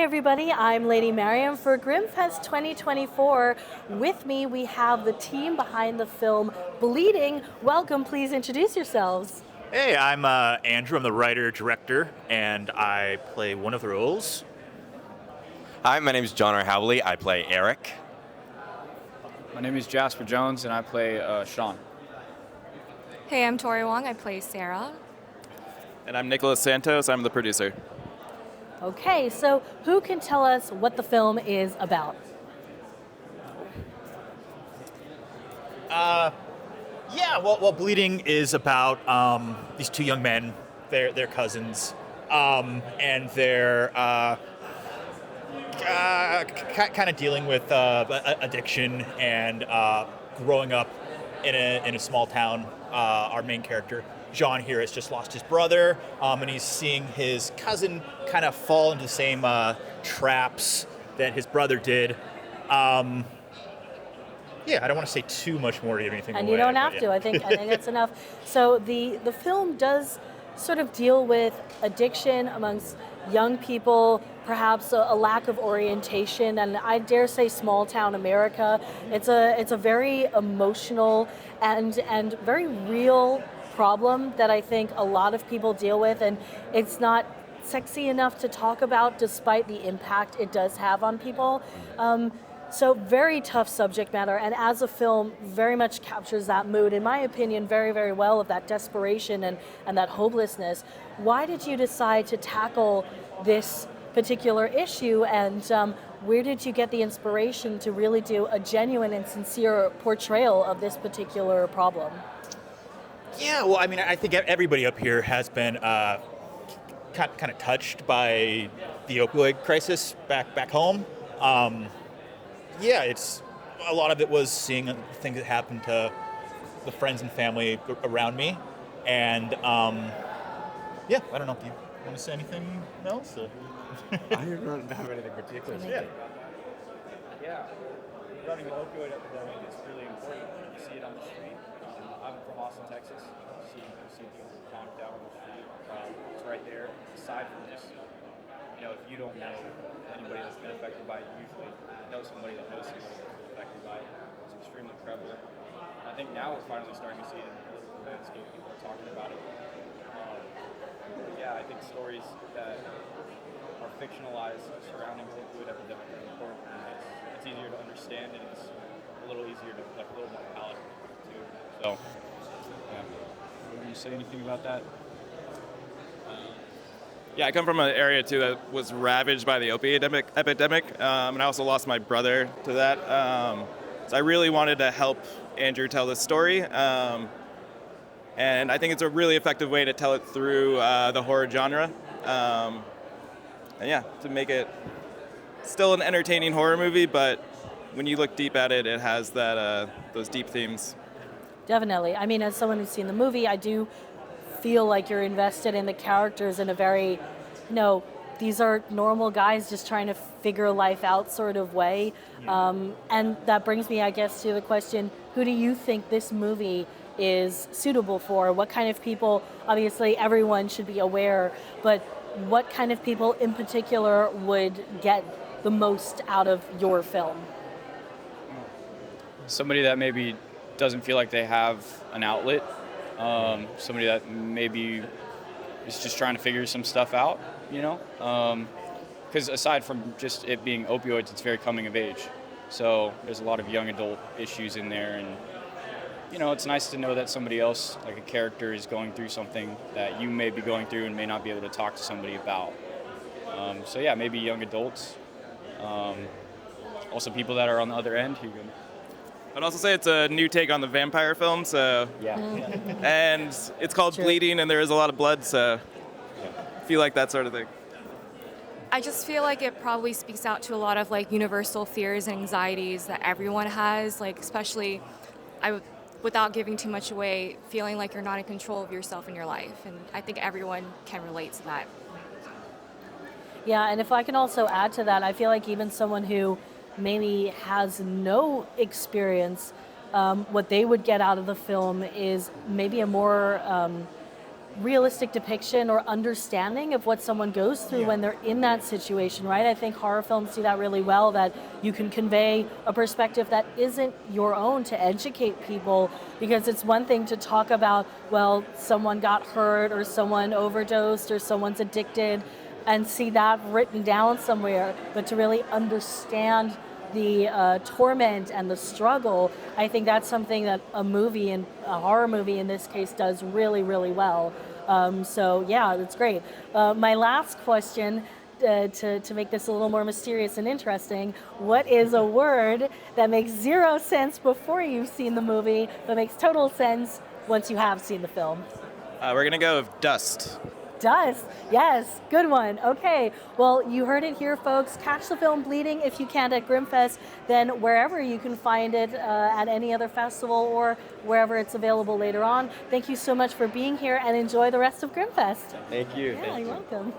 everybody, I'm Lady Mariam for Grimmfest 2024. With me, we have the team behind the film Bleeding. Welcome, please introduce yourselves. Hey, I'm Andrew. I'm the writer, director, and I play one of the roles. Hi, my name is John R. Howley. I play Eric. My name is Jasper Jones, and I play Sean. Hey, I'm Tori Wong. I play Sarah. And I'm Nicholas Santos. I'm the producer. Okay, so who can tell us what the film is about? Well, Bleeding is about these two young men. They're cousins, and they're kind of dealing with addiction and growing up in a small town. Our main character, John, here has just lost his brother, and he's seeing his cousin kind of fall into the same traps that his brother did. I don't want to say too much more to give anything away. And you don't have to. I think that's enough. So the film does sort of deal with addiction amongst young people, perhaps a lack of orientation, and I dare say small town America. It's a very emotional and very real problem that I think a lot of people deal with, and it's not sexy enough to talk about despite the impact it does have on people. So very tough subject matter, and as a film, very much captures that mood, in my opinion, very, very well, of that desperation and that hopelessness. Why did you decide to tackle this particular issue, and where did you get the inspiration to really do a genuine and sincere portrayal of this particular problem? Yeah, well, I mean, I think everybody up here has been kind of touched by the opioid crisis back home. It's a lot of it was seeing things that happened to the friends and family around me, and I don't know. Do you want to say anything else? I don't have anything particular. Yeah, regarding the opioid epidemic, it's really important. You see it on the street. I'm from Austin, Texas. You see people conked out on the street. It's right there. Aside from just, if you don't know anybody that's been affected by it, usually know somebody that knows somebody that's been affected by it. It's extremely prevalent. I think now we're finally starting to see it in the political landscape. People are talking about it. I think stories that are fictionalized surrounding the opioid epidemic are important. It's easier to understand, and it's a little easier to, a little more palatable too. So, Can you say anything about that? I come from an area too that was ravaged by the opioid epidemic, and I also lost my brother to that. So I really wanted to help Andrew tell this story, and I think it's a really effective way to tell it through the horror genre, to make it still an entertaining horror movie, but when you look deep at it, it has that those deep themes. Definitely. I mean, as someone who's seen the movie, I do feel like you're invested in the characters in a very, these are normal guys just trying to figure life out sort of way. And that brings me, I guess, to the question, who do you think this movie is suitable for? What kind of people? Obviously, everyone should be aware, but what kind of people in particular would get the most out of your film? Somebody that maybe doesn't feel like they have an outlet. Somebody that maybe is just trying to figure some stuff out, because aside from just it being opioids, it's very coming of age. So there's a lot of young adult issues in there, and it's nice to know that somebody else, like a character, is going through something that you may be going through and may not be able to talk to somebody about. Maybe young adults. Also people that are on the other end who can. I'd also say it's a new take on the vampire film, so and it's called Bleeding, and there is a lot of blood, so if you like that sort of thing. I just feel like it probably speaks out to a lot of universal fears and anxieties that everyone has, especially without giving too much away, feeling like you're not in control of yourself and your life, and I think everyone can relate to that. Yeah, and if I can also add to that, I feel like even someone who maybe has no experience, what they would get out of the film is maybe a more realistic depiction or understanding of what someone goes through when they're in that situation, right? I think horror films do that really well, that you can convey a perspective that isn't your own to educate people, because it's one thing to talk about, well, someone got hurt or someone overdosed or someone's addicted and see that written down somewhere, but to really understand the torment and the struggle, I think that's something that a movie, and a horror movie in this case, does really, really well. So yeah, that's great. My last question, to make this a little more mysterious and interesting, what is a word that makes zero sense before you've seen the movie, but makes total sense once you have seen the film? We're gonna go with dust. Dust. Yes, good one. Okay, well, you heard it here, folks. Catch the film Bleeding if you can at Grimmfest, then wherever you can find it at any other festival or wherever it's available later on. Thank you so much for being here, and enjoy the rest of Grimmfest. Thank you. Yeah, you're welcome.